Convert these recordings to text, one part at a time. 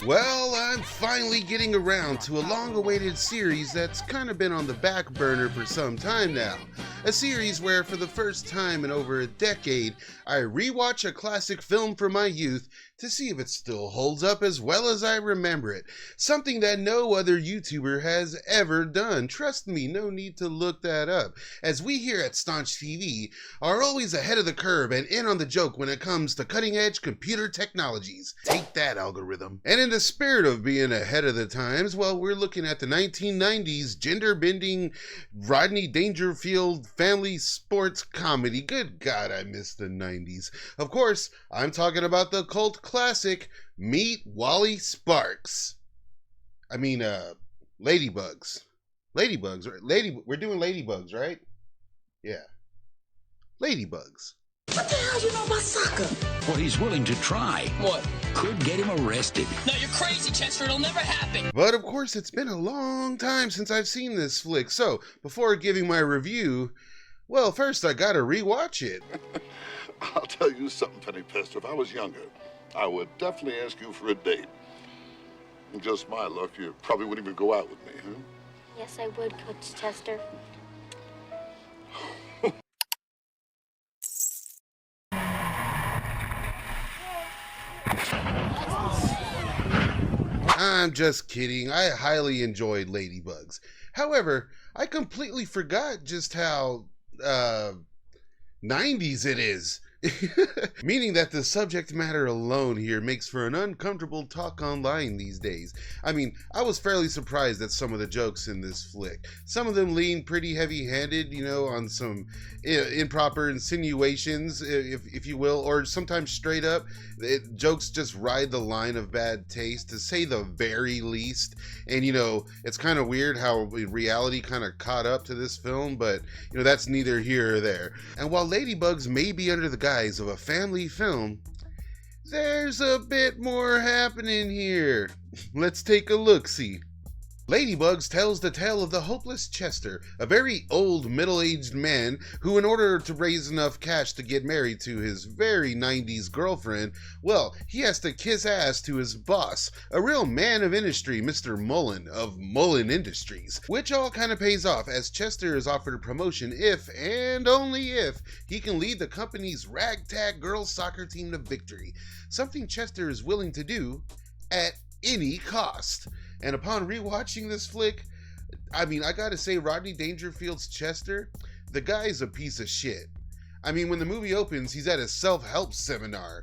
Well, I'm finally getting around to a long-awaited series that's kind of been on the back burner for some time now. A series where, for the first time in over a decade, I rewatch a classic film from my youth to see if it still holds up as well as I remember it. Something that no other YouTuber has ever done. Trust me, no need to look that up, as we here at Staunch TV are always ahead of the curve and in on the joke when it comes to cutting-edge computer technologies. Take that, algorithm. And in the spirit of being ahead of the times, well, we're looking at the 1990s gender-bending Rodney Dangerfield family sports comedy. Good God, I miss the 90s. Of course, I'm talking about the cult classic, Meet Wally Sparks. I mean, Ladybugs. Ladybugs, right? We're doing Ladybugs, right? Yeah. Ladybugs. What the hell you know about soccer? What he's willing to try. What? Could get him arrested. No, you're crazy, Chester. It'll never happen. But of course, it's been a long time since I've seen this flick, so before giving my review, well, first I gotta rewatch it. I'll tell you something, Penny Pester. If I was younger, I would definitely ask you for a date. And just my luck, you probably wouldn't even go out with me, huh? Yes, I would, Coach Chester. I'm just kidding. I highly enjoyed Ladybugs. However, I completely forgot just how 90s it is. Meaning that the subject matter alone here makes for an uncomfortable talk online these days. I mean, I was fairly surprised at some of the jokes in this flick. Some of them lean pretty heavy-handed, you know, on some improper insinuations, if you will, or sometimes straight up, jokes just ride the line of bad taste, to say the very least. And, you know, it's kind of weird how reality kind of caught up to this film, but, you know, that's neither here or there. And while Ladybugs may be under the guise of a family film, there's a bit more happening here. Let's take a look-see. Ladybugs tells the tale of the hopeless Chester, a very old middle-aged man who, in order to raise enough cash to get married to his very 90s girlfriend, well, he has to kiss ass to his boss, a real man of industry, Mr. Mullen of Mullen Industries, which all kind of pays off as Chester is offered a promotion if, and only if, he can lead the company's ragtag girls soccer team to victory, something Chester is willing to do at any cost. And upon rewatching this flick, I mean, I gotta say, Rodney Dangerfield's Chester, the guy's a piece of shit. I mean, when the movie opens, he's at a self-help seminar.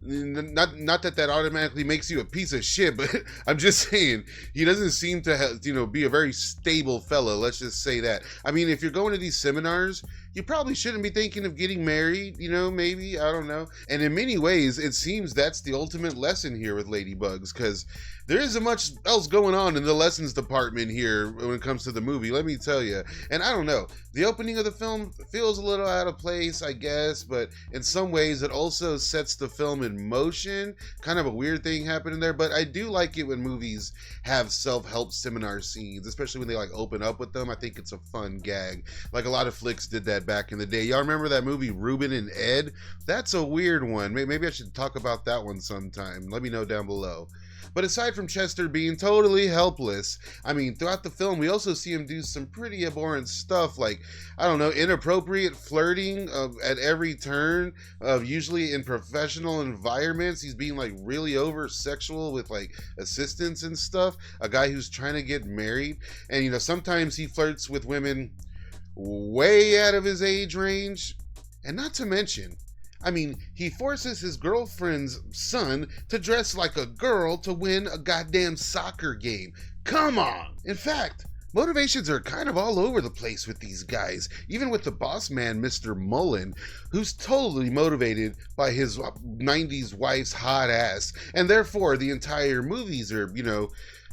Not that automatically makes you a piece of shit, but I'm just saying, he doesn't seem to have, you know, be a very stable fellow, let's just say that. I mean, if you're going to these seminars, you probably shouldn't be thinking of getting married, you know, maybe, I don't know. And in many ways, it seems that's the ultimate lesson here with Ladybugs, because there isn't much else going on in the lessons department here when it comes to the movie, let me tell you. And I don't know, the opening of the film feels a little out of place, I guess, but in some ways it also sets the film in motion. Kind of a weird thing happening there, but I do like it when movies have self-help seminar scenes, especially when they like open up with them. I think it's a fun gag. Like a lot of flicks did that back in the day. Y'all remember that movie Ruben and Ed? That's a weird one. Maybe I should talk about that one sometime. Let me know down below. But aside from Chester being totally helpless, I mean, throughout the film, we also see him do some pretty abhorrent stuff, like, I don't know, inappropriate flirting at every turn, usually in professional environments. He's being, like, really over-sexual with, like, assistants and stuff. A guy who's trying to get married. And, you know, sometimes he flirts with women way out of his age range. And not to mention, I mean, he forces his girlfriend's son to dress like a girl to win a goddamn soccer game. Come on! In fact, motivations are kind of all over the place with these guys, even with the boss man, Mr. Mullen, who's totally motivated by his 90s wife's hot ass, and therefore the entire movies are, you know,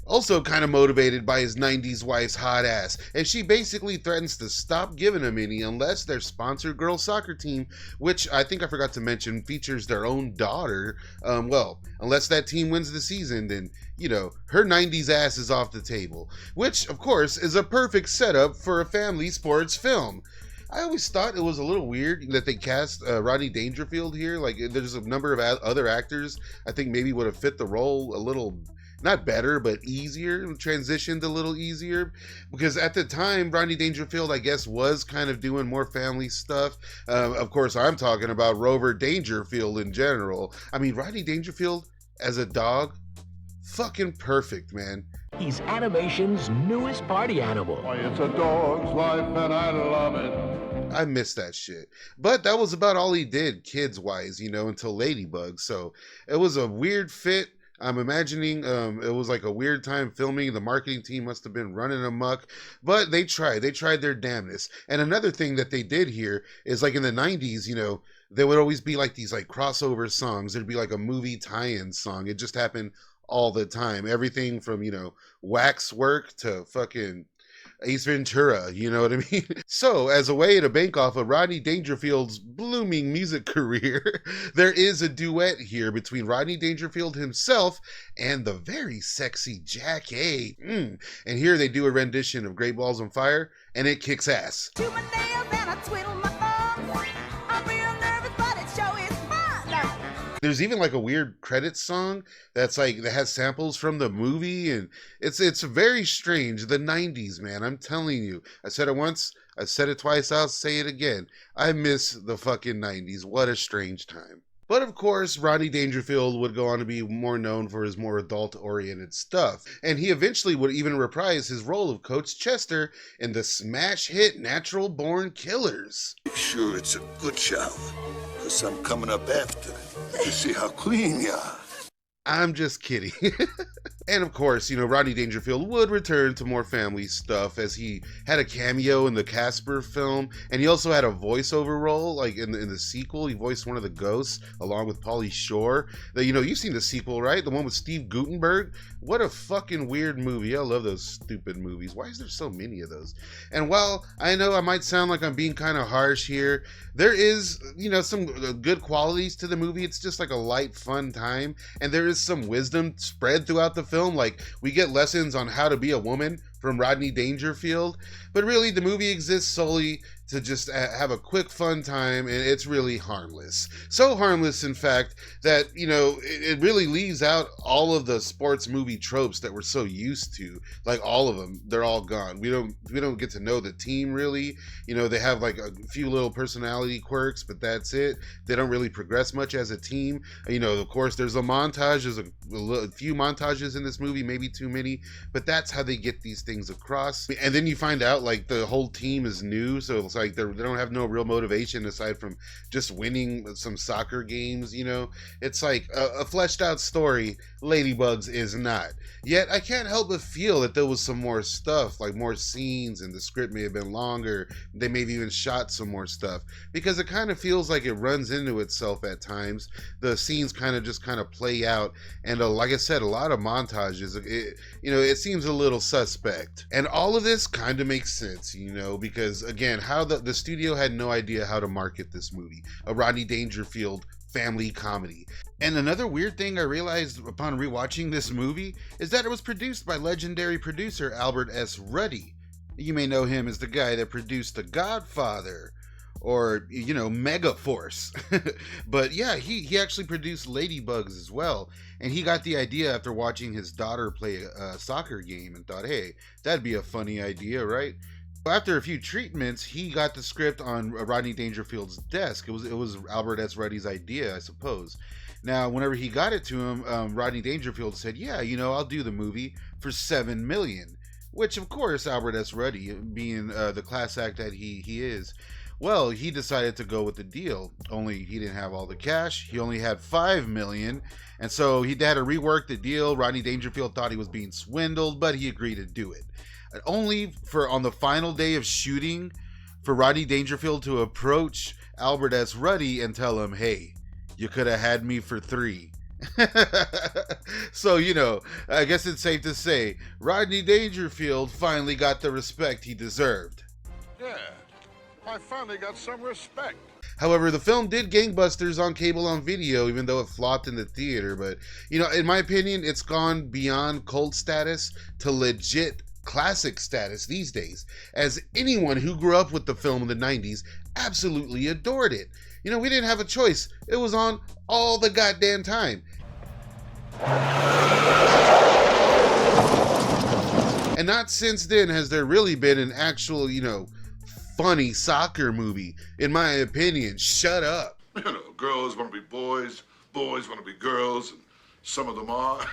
also kind of motivated by his 90s wife's hot ass, and she basically threatens to stop giving him any unless their sponsored girls soccer team, which I think I forgot to mention, features their own daughter, well, unless that team wins the season, then, you know, her 90s ass is off the table, which, of course, is a perfect setup for a family sports film. I always thought it was a little weird that they cast Rodney Dangerfield here. Like, there's a number of other actors I think maybe would have fit the role a little, not better, but easier, transitioned a little easier. Because at the time, Rodney Dangerfield, I guess, was kind of doing more family stuff. Of course, I'm talking about Rover Dangerfield in general. I mean, Rodney Dangerfield as a dog, fucking perfect, man. He's animation's newest party animal. Why, it's a dog's life and I love it. I miss that shit. But that was about all he did, kids-wise, you know, until Ladybugs. So it was a weird fit. I'm imagining it was like a weird time filming. The marketing team must have been running amok, but they tried their damnness. And another thing that they did here is, like, in the 90s, you know, there would always be like these like crossover songs. There'd be like a movie tie-in song. It just happened all the time. Everything from, you know, Waxwork to fucking Ace Ventura, you know what I mean? So, as a way to bank off of Rodney Dangerfield's blooming music career, there is a duet here between Rodney Dangerfield himself and the very sexy Jack A. And here they do a rendition of Great Balls on Fire, and it kicks ass. To my nails and I twiddle my thumbs. I'm real nervous, but it sure is fun. There's even like a weird credits song that's like that has samples from the movie, and it's very strange. The 90s, man, I'm telling you. I said it once, I said it twice, I'll say it again. I miss the fucking 90s. What a strange time. But of course, Rodney Dangerfield would go on to be more known for his more adult-oriented stuff, and he eventually would even reprise his role of Coach Chester in the smash hit Natural Born Killers. Make sure it's a good shower, because I'm coming up after to see how clean you are. I'm just kidding. And of course, you know, Rodney Dangerfield would return to more family stuff, as he had a cameo in the Casper film, and he also had a voiceover role, like in the sequel. He voiced one of the ghosts along with Pauly Shore. You know, you've seen the sequel, right? The one with Steve Guttenberg. What a fucking weird movie. I love those stupid movies. Why is there so many of those? And while I know I might sound like I'm being kind of harsh here, there is, you know, some good qualities to the movie. It's just like a light, fun time, and there is some wisdom spread throughout the film. Like, we get lessons on how to be a woman from Rodney Dangerfield, but really the movie exists solely to just have a quick fun time, and it's really harmless. So harmless, in fact, that, you know, it really leaves out all of the sports movie tropes that we're so used to. Like, all of them, they're all gone. We don't get to know the team, really. You know, they have like a few little personality quirks, but that's it. They don't really progress much as a team. You know, of course, there's a montage. There's a few montages in this movie, maybe too many, but that's how they get these things across. And then you find out, like, the whole team is new, so it's like they don't have no real motivation aside from just winning some soccer games. You know, it's like a fleshed out story. Ladybugs is not. Yet I can't help but feel that there was some more stuff, like more scenes, and the script may have been longer. They may have even shot some more stuff, because it kind of feels like it runs into itself at times. The scenes kind of play out, and like I said, a lot of montages. It seems a little suspect, and all of this kind of makes sense, you know, because again, how the studio had no idea how to market this movie, a Rodney Dangerfield family comedy. And another weird thing I realized upon rewatching this movie is that it was produced by legendary producer Albert S. Ruddy. You may know him as the guy that produced The Godfather, or, you know, Megaforce. But yeah, he actually produced Ladybugs as well, and he got the idea after watching his daughter play a soccer game and thought, hey, that'd be a funny idea, right? After a few treatments, he got the script on Rodney Dangerfield's desk. It was Albert S. Ruddy's idea, I suppose. Now, whenever he got it to him, Rodney Dangerfield said, yeah, you know, I'll do the movie for $7 million. Which, of course, Albert S. Ruddy, being the class act that he is, well, he decided to go with the deal. Only he didn't have all the cash. He only had $5 million. And so he had to rework the deal. Rodney Dangerfield thought he was being swindled, but he agreed to do it. Only for on the final day of shooting for Rodney Dangerfield to approach Albert S. Ruddy and tell him, hey, you could have had me for $3. So, you know, I guess it's safe to say Rodney Dangerfield finally got the respect he deserved. Yeah, I finally got some respect. However, the film did gangbusters on cable on video, even though it flopped in the theater. But, you know, in my opinion, it's gone beyond cult status to legit classic status these days, as anyone who grew up with the film in the 90s absolutely adored it. You know, we didn't have a choice. It was on all the goddamn time. And not since then has there really been an actual, funny soccer movie, in my opinion. Shut up. Girls want to be boys, boys want to be girls, and some of them are.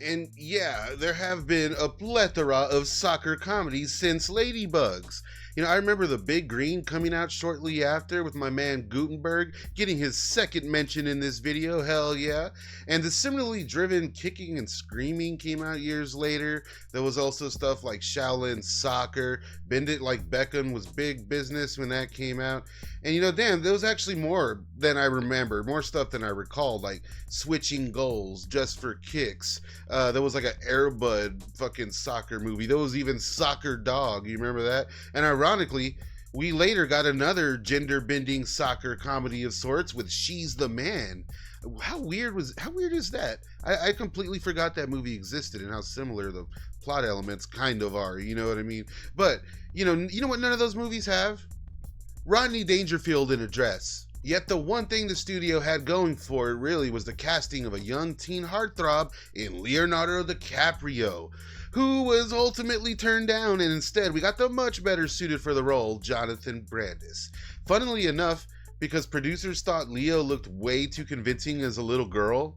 And yeah, there have been a plethora of soccer comedies since Ladybugs. I remember The Big Green coming out shortly after with my man Gutenberg getting his second mention in this video, hell yeah. And the similarly driven Kicking and Screaming came out years later. There was also stuff like Shaolin Soccer, Bend It Like Beckham was big business when that came out. And damn, there was actually more than I remember, more stuff than I recalled, like Switching Goals, Just for Kicks. There was like an Air Bud fucking soccer movie. There was even Soccer Dog, you remember that? And ironically, we later got another gender-bending soccer comedy of sorts with She's the Man. How weird is that? I completely forgot that movie existed and how similar the plot elements kind of are, you know what I mean? But, you know what none of those movies have? Rodney Dangerfield in a dress. Yet the one thing the studio had going for it really was the casting of a young teen heartthrob in Leonardo DiCaprio, who was ultimately turned down, and instead we got the much better suited for the role, Jonathan Brandis. Funnily enough, because producers thought Leo looked way too convincing as a little girl.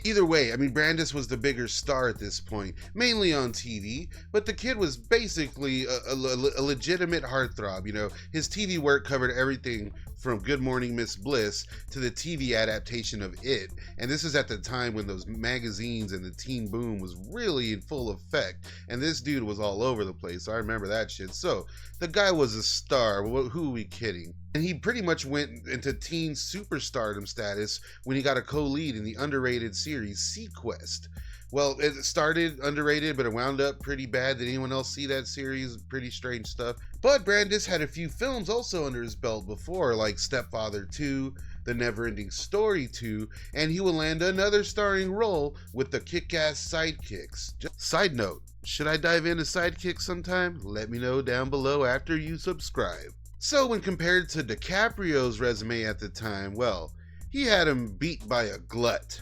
Either way, Brandis was the bigger star at this point, mainly on TV, but the kid was basically a legitimate heartthrob. His TV work covered everything from Good Morning Miss Bliss to the TV adaptation of It, and this is at the time when those magazines and the teen boom was really in full effect, and this dude was all over the place. I remember that shit. So the guy was a star. Who are we kidding? And he pretty much went into teen superstardom status when he got a co-lead in the underrated series Sequest. Well, it started underrated, but it wound up pretty bad. Did anyone else see that series? Pretty strange stuff. But Brandis had a few films also under his belt before, like Stepfather 2, The Neverending Story 2, and he will land another starring role with the Kick-Ass Sidekicks. Side note, should I dive into Sidekicks sometime? Let me know down below after you subscribe. So when compared to DiCaprio's resume at the time, well, he had him beat by a glut.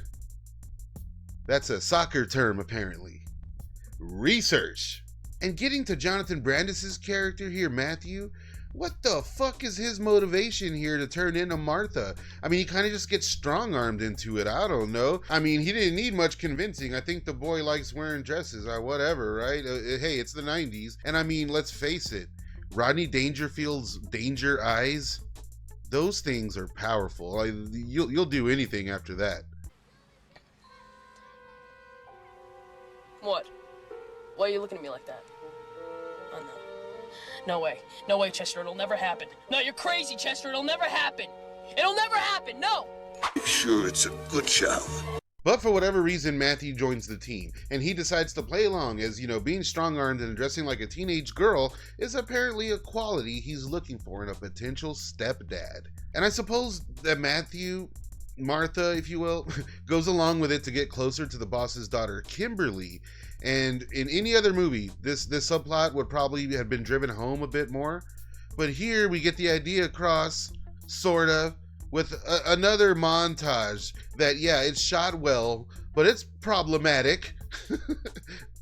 That's a soccer term, apparently. Research. And getting to Jonathan Brandis's character here, Matthew, what the fuck is his motivation here to turn into Martha? He kind of just gets strong-armed into it. I don't know. He didn't need much convincing. I think the boy likes wearing dresses or whatever, right? Hey, it's the 90s. And let's face it, Rodney Dangerfield's danger eyes, those things are powerful. You'll do anything after that. What? Why are you looking at me like that? Oh, no. No way. No way, Chester. It'll never happen. No, you're crazy, Chester. It'll never happen. It'll never happen. No! You sure it's a good shower? But for whatever reason, Matthew joins the team, and he decides to play along as, being strong-armed and dressing like a teenage girl is apparently a quality he's looking for in a potential stepdad. And I suppose that Matthew, Martha, if you will, goes along with it to get closer to the boss's daughter, Kimberly. And in any other movie, this subplot would probably have been driven home a bit more. But here we get the idea across, sort of, with another montage that, yeah, it's shot well, but it's problematic.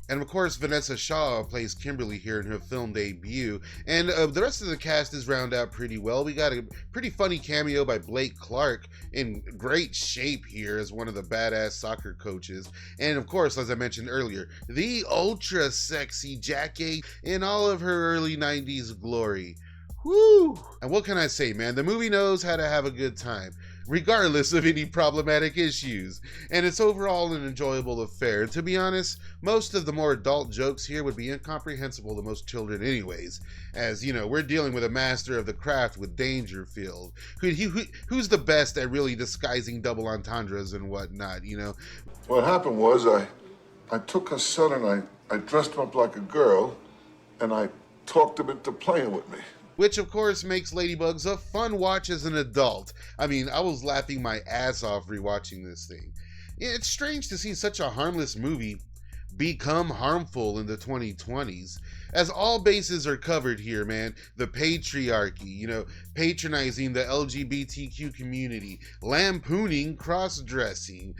And of course, Vanessa Shaw plays Kimberly here in her film debut. And the rest of the cast is rounded out pretty well. We got a pretty funny cameo by Blake Clark, in great shape here as one of the badass soccer coaches. And of course, as I mentioned earlier, the ultra sexy Jackie in all of her early 90s glory. Woo! And what can I say, man? The movie knows how to have a good time, regardless of any problematic issues. And it's overall an enjoyable affair. And to be honest, most of the more adult jokes here would be incomprehensible to most children anyways. As, we're dealing with a master of the craft with Dangerfield. Who's the best at really disguising double entendres and whatnot, What happened was I took her son and I dressed him up like a girl and I talked him into playing with me. Which, of course, makes Ladybugs a fun watch as an adult. I was laughing my ass off rewatching this thing. It's strange to see such a harmless movie become harmful in the 2020s. As all bases are covered here, man, the patriarchy, patronizing the LGBTQ community, lampooning cross-dressing,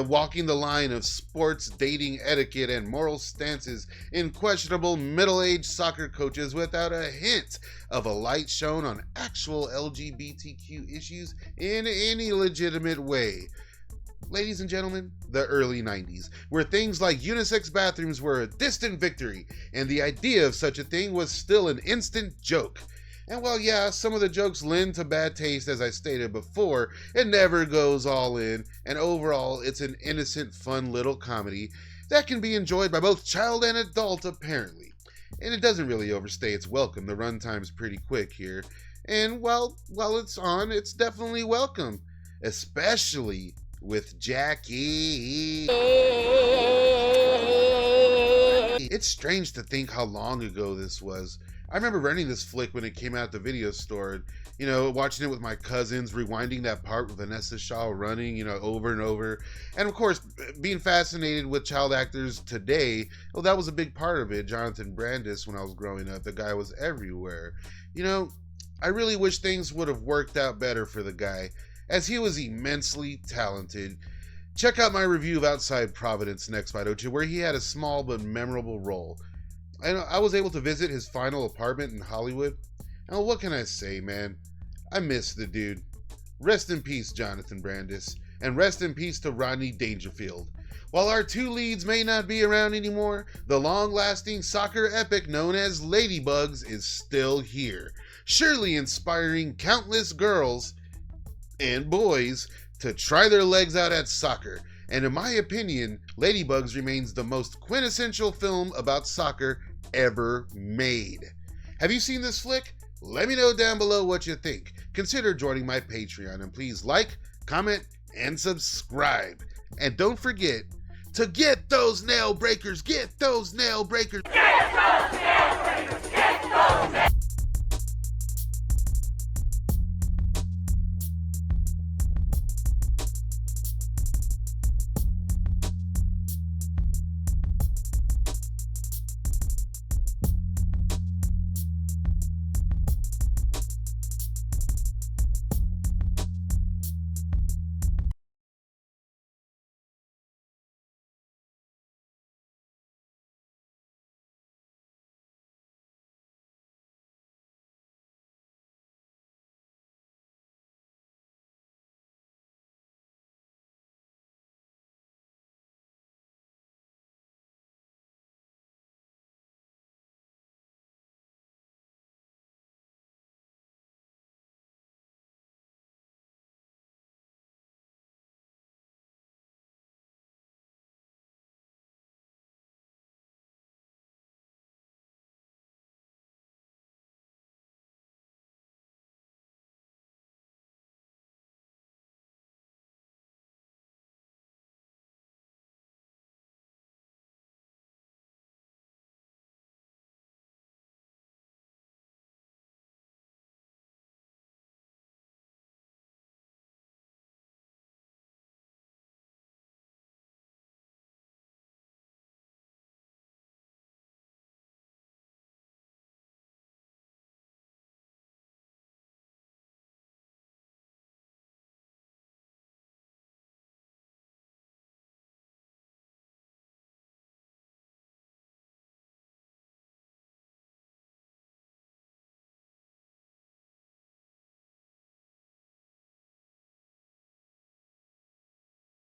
walking the line of sports dating etiquette and moral stances in questionable middle-aged soccer coaches without a hint of a light shown on actual LGBTQ issues in any legitimate way. Ladies and gentlemen, the early 90s, where things like unisex bathrooms were a distant victory, and the idea of such a thing was still an instant joke. And while yeah, some of the jokes lend to bad taste, as I stated before, it never goes all in, and overall it's an innocent, fun little comedy that can be enjoyed by both child and adult, apparently. And it doesn't really overstay its welcome. The runtime's pretty quick here, and while it's on, it's definitely welcome, especially with Jackie. It's strange to think how long ago this was. I remember renting this flick when it came out at the video store, and, watching it with my cousins, rewinding that part with Vanessa Shaw running, over and over. And of course, being fascinated with child actors today, well, that was a big part of it. Jonathan Brandis, when I was growing up, the guy was everywhere. I really wish things would have worked out better for the guy, as he was immensely talented. Check out my review of Outside Providence next, why don't you, where he had a small but memorable role. I was able to visit his final apartment in Hollywood, and what can I say, man? I miss the dude. Rest in peace, Jonathan Brandis, and rest in peace to Rodney Dangerfield. While our two leads may not be around anymore, the long-lasting soccer epic known as Ladybugs is still here, surely inspiring countless girls and boys to try their legs out at soccer. And in my opinion, Ladybugs remains the most quintessential film about soccer ever made. Have you seen this flick? Let me know down below what you think. Consider joining my Patreon, and please like, comment, and subscribe. And don't forget to get those nail breakers. Get those nail breakers. Get those